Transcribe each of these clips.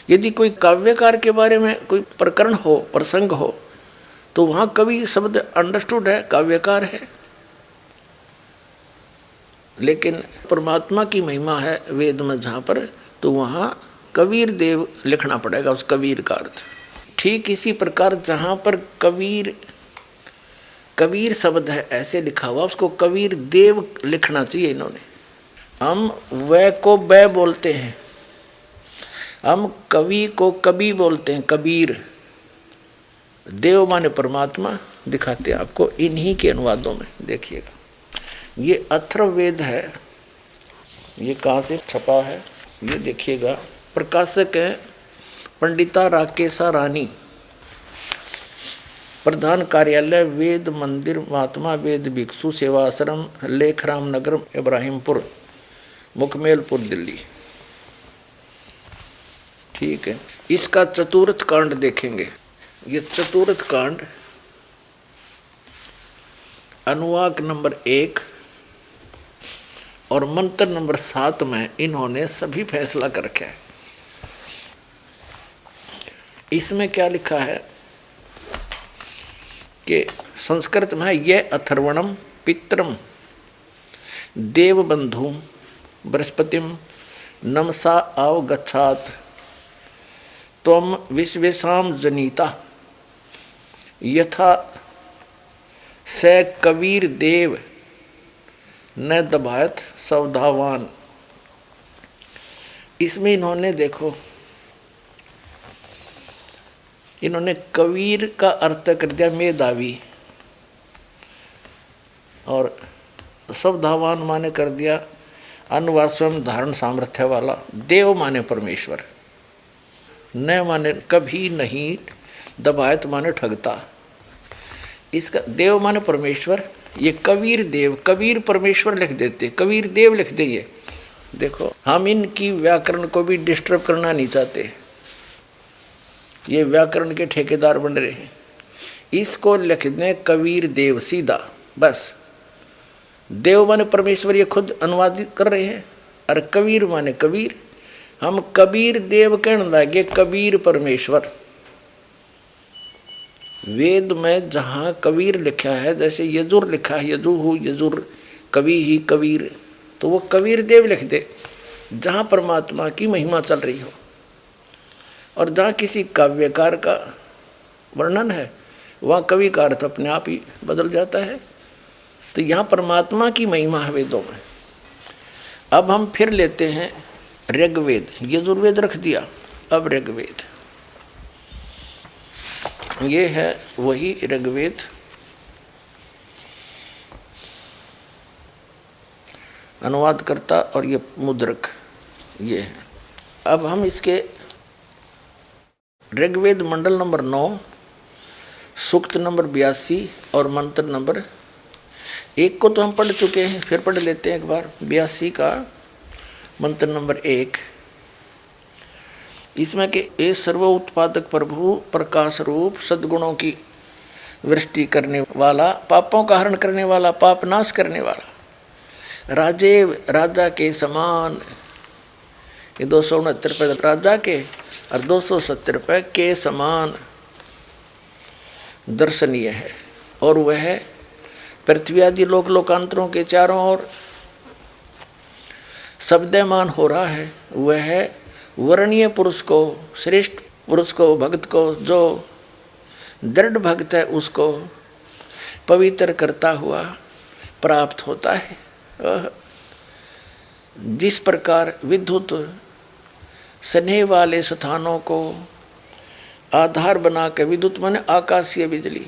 यदि कोई काव्यकार के बारे में कोई प्रकरण हो, प्रसंग हो, तो वहां कवि शब्द अंडरस्टूड है, काव्यकार है। लेकिन परमात्मा की महिमा है वेद में जहाँ पर, तो वहाँ कबीर देव लिखना पड़ेगा उस कबीर का अर्थ। ठीक इसी प्रकार जहाँ पर कबीर कबीर शब्द है ऐसे लिखा हुआ, उसको कबीर देव लिखना चाहिए इन्होंने। हम वह को बै बोलते हैं, हम कवि को कवि बोलते हैं, कबीर। देव माने परमात्मा दिखाते हैं आपको इन्हीं के अनुवादों में। देखिएगा ये अथर्ववेद है, ये कहाँ से छपा है ये देखिएगा। प्रकाशक है पंडिता राकेशा रानी, प्रधान कार्यालय वेद मंदिर महात्मा वेद भिक्षु सेवा आश्रम, लेखराम नगर, इब्राहिमपुर, मुकमेलपुर, दिल्ली। ठीक है, इसका चतुर्थ कांड देखेंगे। ये चतुर्थ कांड अनुवाक नंबर 1 और मंत्र नंबर 7 में इन्होंने सभी फैसला कर रखा है। इसमें क्या लिखा है कि संस्कृत में ये अथर्वणम पित्रम देवबंधु बृहस्पतिम नमसा अवगच्छात त्वम विश्वेशाम जनीता यथा स कबीर देव न दबायत सवधावान। इसमें इन्होंने देखो, इन्होंने कबीर का अर्थ कर दिया मेधावी, और सवधावान माने कर दिया अन्वास्वम धारण सामर्थ्य वाला। देव माने परमेश्वर, न माने कभी नहीं, दबायत माने ठगता। इसका देव माने परमेश्वर, ये कबीर देव, कबीर परमेश्वर लिख देते, कबीर देव लिख दे। ये देखो हम इनकी व्याकरण को भी डिस्टर्ब करना नहीं चाहते, ये व्याकरण के ठेकेदार बन रहे हैं। इसको लिख दें कबीर देव सीधा, बस। देव माने परमेश्वर ये खुद अनुवादित कर रहे हैं, और कबीर माने कबीर। हम कबीर देव कहने लगे, कबीर परमेश्वर। वेद में जहाँ कबीर लिखा है, जैसे यजुर लिखा है, यजुहु यजुर, कवि ही कबीर, तो वो कबीर देव लिख दे जहाँ परमात्मा की महिमा चल रही हो। और जहाँ किसी काव्यकार का वर्णन है, वहाँ कवि का अर्थ अपने आप ही बदल जाता है। तो यहाँ परमात्मा की महिमा है वेदों में। अब हम फिर लेते हैं ऋग्वेद, यजुर्वेद रख दिया, अब ऋग्वेद। ये है वही ऋग्वेद, अनुवादकर्ता और ये मुद्रक ये है। अब हम इसके ऋग्वेद मंडल नंबर 9, सूक्त नंबर 82 और मंत्र नंबर 1 को तो हम पढ़ चुके हैं, फिर पढ़ लेते हैं एक बार। 82 का मंत्र नंबर 1, इसमें कि ए सर्व उत्पादक प्रभु प्रकाश रूप सद्गुणों की वृष्टि करने वाला, पापों का हरण करने वाला, पाप नाश करने वाला, राजेव राजा के समान। ये 269 पद राजा के और 270 पे के समान दर्शनीय है। और वह पृथ्वी आदि लोक लोकांतरों के चारों ओर शब्दमान हो रहा है। वह वर्णीय पुरुष को, श्रेष्ठ पुरुष को, भक्त को, जो दृढ़ भक्त है उसको पवित्र करता हुआ प्राप्त होता है। जिस प्रकार विद्युत स्नेह वाले स्थानों को आधार बना के, विद्युत माने आकाशीय बिजली,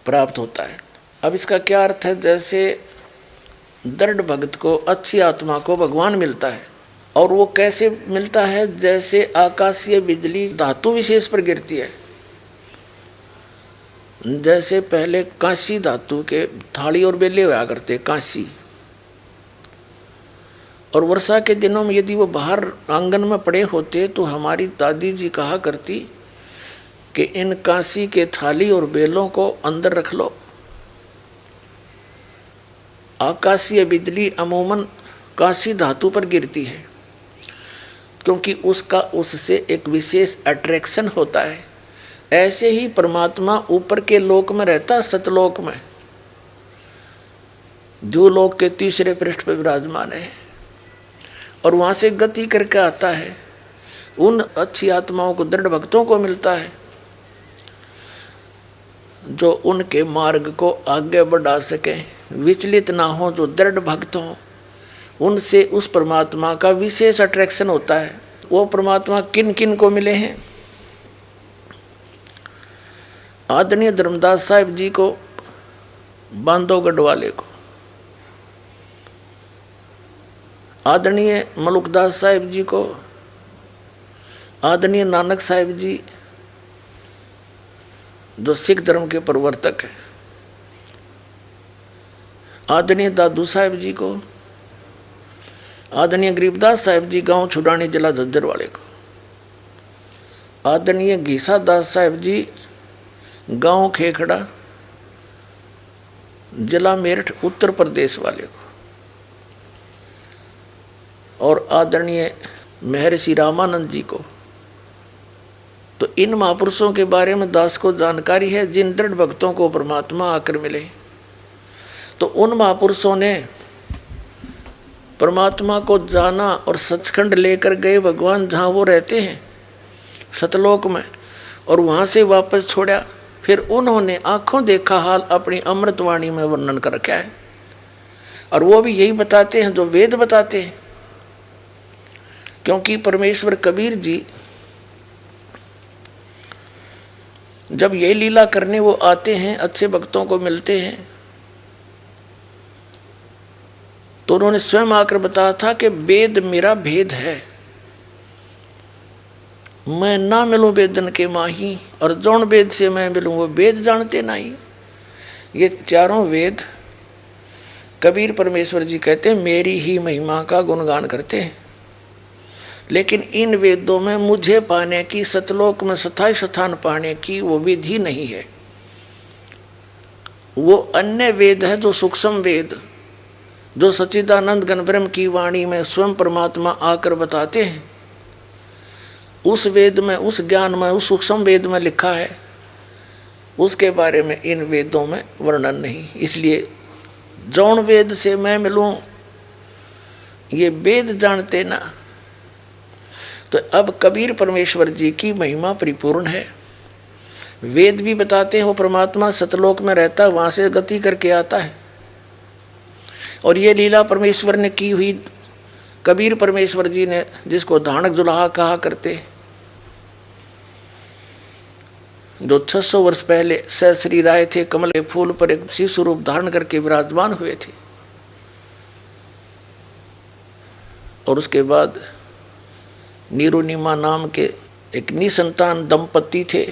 प्राप्त होता है। अब इसका क्या अर्थ है? जैसे दृढ़ भक्त को, अच्छी आत्मा को भगवान मिलता है, और वो कैसे मिलता है? जैसे आकाशीय बिजली धातु विशेष पर गिरती है। जैसे पहले कांसी धातु के थाली और बेले हुआ करते, कांसी, और वर्षा के दिनों में यदि वो बाहर आंगन में पड़े होते तो हमारी दादी जी कहा करती कि इन कांसी के थाली और बेलों को अंदर रख लो। आकाशीय बिजली अमूमन कांसी धातु पर गिरती है, क्योंकि उसका उससे एक विशेष अट्रैक्शन होता है। ऐसे ही परमात्मा ऊपर के लोक में रहता, सतलोक में, जो लोक के तीसरे पृष्ठ पर विराजमान है, और वहाँ से गति करके आता है। उन अच्छी आत्माओं को, दृढ़ भक्तों को मिलता है जो उनके मार्ग को आगे बढ़ा सके, विचलित ना हो, जो दृढ़ भक्त हों, उनसे उस परमात्मा का विशेष अट्रैक्शन होता है। वो परमात्मा किन किन को मिले हैं? आदरणीय धर्मदास साहिब जी को, बांधवगढ़ वाले को, आदरणीय मलुकदास साहिब जी को, आदरणीय नानक साहिब जी जो सिख धर्म के प्रवर्तक हैं, आदरणीय दादू साहिब जी को, आदरणीय गरीबदास साहिब जी गांव छुड़ानी जिला झज्जर वाले को, आदरणीय घीसा दास साहिब जी गांव खेखड़ा जिला मेरठ उत्तर प्रदेश वाले को, और आदरणीय महर्षि रामानंद जी को। तो इन महापुरुषों के बारे में दास को जानकारी है, जिन दृढ़ भक्तों को परमात्मा आकर मिले। तो उन महापुरुषों ने परमात्मा को जाना और सचखंड लेकर गए भगवान जहाँ वो रहते हैं सतलोक में, और वहाँ से वापस छोड़ा। फिर उन्होंने आंखों देखा हाल अपनी अमृतवाणी में वर्णन कर रखा है, और वो भी यही बताते हैं जो वेद बताते हैं। क्योंकि परमेश्वर कबीर जी जब ये लीला करने वो आते हैं, अच्छे भक्तों को मिलते हैं, तो उन्होंने स्वयं आकर बताया था कि वेद मेरा भेद है, मैं ना मिलूं वेदन के माही, और जौन वेद से मैं मिलूं वो वेद जानते नहीं। ये चारों वेद कबीर परमेश्वर जी कहते हैं मेरी ही महिमा का गुणगान करते हैं। लेकिन इन वेदों में मुझे पाने की, सतलोक में स्थायी स्थान पाने की वो विधि नहीं है। वो अन्य वेद है जो सूक्ष्म वेद, जो सच्चिदानंद घन ब्रह्म की वाणी में स्वयं परमात्मा आकर बताते हैं। उस वेद में, उस ज्ञान में, उस सूक्ष्म वेद में लिखा है, उसके बारे में इन वेदों में वर्णन नहीं। इसलिए जौन वेद से मैं मिलूं ये वेद जानते ना। तो अब कबीर परमेश्वर जी की महिमा परिपूर्ण है। वेद भी बताते हैं वो परमात्मा सतलोक में रहता है, वहाँ से गति करके आता है। और ये लीला परमेश्वर ने की हुई, कबीर परमेश्वर जी ने, जिसको धानक जुलाहा कहा करते, जो 600 वर्ष पहले सहश्री राय थे, कमल के फूल पर एक शिव स्वरूप धारण करके विराजमान हुए थे। और उसके बाद नीरुनिमा नाम के एक निसंतान दंपति थे,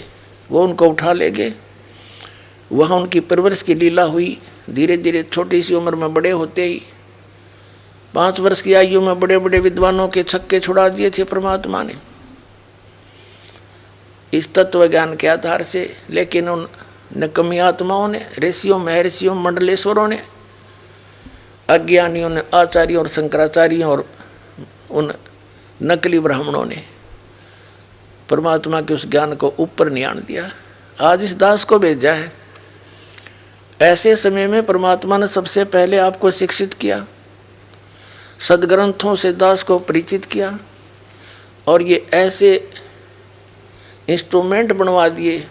वो उनको उठा ले गए। वहाँ उनकी परवरिश की लीला हुई। धीरे धीरे छोटी सी उम्र में बड़े होते ही 5 वर्ष की आयु में बड़े बड़े विद्वानों के छक्के छुड़ा दिए थे परमात्मा ने इस तत्व ज्ञान के आधार से। लेकिन उन निकम्मी आत्माओं ने, ऋषियों, महर्षियों, मंडलेश्वरों ने, अज्ञानियों ने, आचार्यों और शंकराचार्यों और उन नकली ब्राह्मणों ने परमात्मा के उस ज्ञान को ऊपर नहीं आने दिया। आज इस दास को भेजा है। ऐसे समय में परमात्मा ने सबसे पहले आपको शिक्षित किया, सदग्रंथों से दास को परिचित किया, और ये ऐसे इंस्ट्रूमेंट बनवा दिए,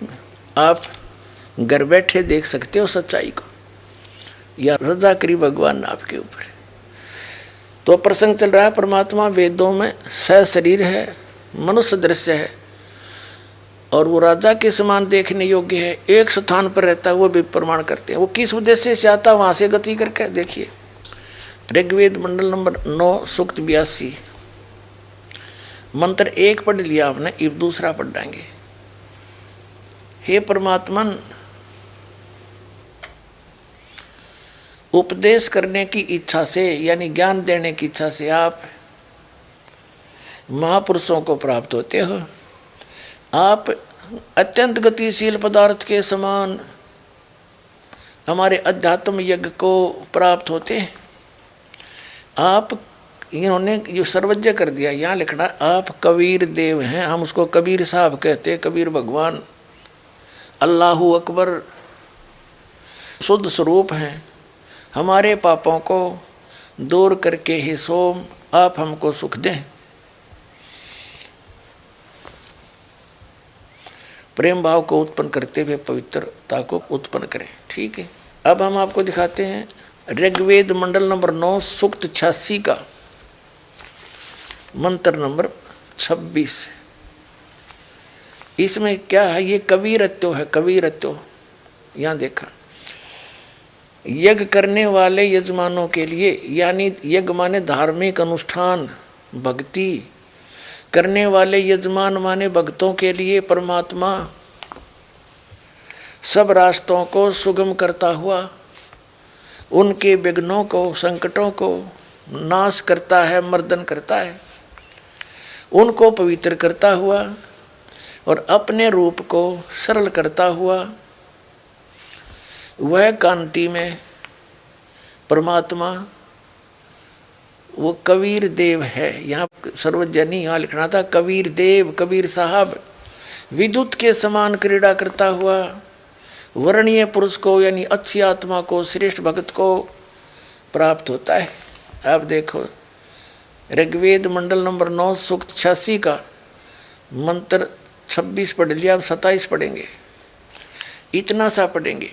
आप घर बैठे देख सकते हो सच्चाई को, या रजा करी भगवान ने आपके ऊपर। तो प्रसंग चल रहा है, परमात्मा वेदों में सशरीर है, मनुष्य दृश्य है, और वो राजा के समान देखने योग्य है, एक स्थान पर रहता है, वो भी प्रमाण करते हैं। वो किस उद्देश्य से आता, वहाँ से गति करके देखिए। ऋग्वेद मंडल नंबर 9 सूक्त 82 मंत्र 1 पढ़ लिया आपने, अब दूसरा पढ़ देंगे। हे परमात्मन, उपदेश करने की इच्छा से, यानी ज्ञान देने की इच्छा से आप महापुरुषों को प्राप्त होते हो। आप अत्यंत गतिशील पदार्थ के समान हमारे अध्यात्म यज्ञ को प्राप्त होते हैं। आप इन्होंने जो सर्वज्ञ कर दिया। यहाँ लिखना आप कबीर देव हैं, हम उसको कबीर साहब कहते, कबीर भगवान अल्लाहू अकबर शुद्ध स्वरूप हैं। हमारे पापों को दूर करके ही सोम आप हमको सुख दें। प्रेम भाव को उत्पन्न करते हुए पवित्रता को उत्पन्न करें। ठीक है, अब हम आपको दिखाते हैं ऋग्वेद मंडल नंबर 9 सूक्त 86 का मंत्र नंबर 26। इसमें क्या है, ये कबीरत्व है, कबीरत्व। यहाँ देखा, यज्ञ करने वाले यजमानों के लिए, यानी यज्ञ माने धार्मिक अनुष्ठान भक्ति करने वाले यजमान माने भक्तों के लिए परमात्मा सब रास्तों को सुगम करता हुआ उनके विघ्नों को संकटों को नाश करता है, मर्दन करता है, उनको पवित्र करता हुआ और अपने रूप को सरल करता हुआ वह कांति में परमात्मा वो कबीर देव है। यहाँ सर्वजनी यहाँ लिखना था कबीर देव, कबीर साहब विद्युत के समान क्रीड़ा करता हुआ वर्णीय पुरुष को यानी अच्छी आत्मा को श्रेष्ठ भक्त को प्राप्त होता है। आप देखो ऋग्वेद मंडल नंबर 9 सूक्त 86 का मंत्र 26 पढ़ लिया, अब 27 पढ़ेंगे। इतना सा पढ़ेंगे,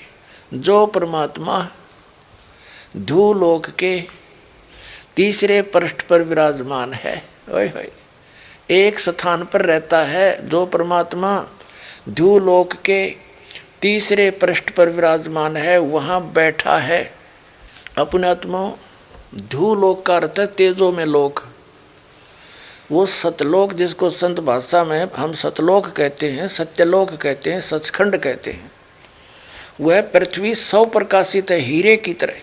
जो परमात्मा धूलोक के तीसरे पृष्ठ पर विराजमान है, ओए होए, एक स्थान पर रहता है। जो परमात्मा धूलोक के तीसरे पृष्ठ पर विराजमान है, वहाँ बैठा है अपने आत्मा। धूलोक का अर्थ है तेजो में लोक, वो सतलोक जिसको संत भाषा में हम सतलोक कहते हैं, सत्यलोक कहते हैं, सचखंड कहते हैं। वह पृथ्वी 100 प्रकाशित है हीरे की तरह,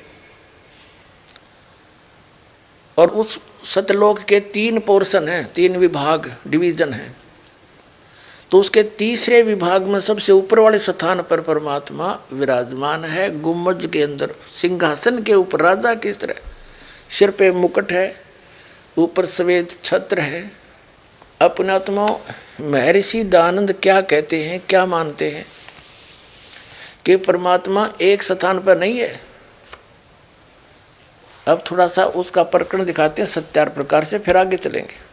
और उस सतलोक के 3 पोर्शन हैं, 3 विभाग डिवीजन हैं। तो उसके तीसरे विभाग में सबसे ऊपर वाले स्थान पर परमात्मा विराजमान है, गुम्बज के अंदर सिंहासन के ऊपर राजा की तरह। सिर पे मुकुट है, ऊपर सफेद छत्र है। अपने आत्मा महर्षि दयानंद क्या कहते हैं, क्या मानते हैं कि परमात्मा एक स्थान पर नहीं है। अब थोड़ा सा उसका प्रकरण दिखाते हैं 70 प्रकार से, फिर आगे चलेंगे।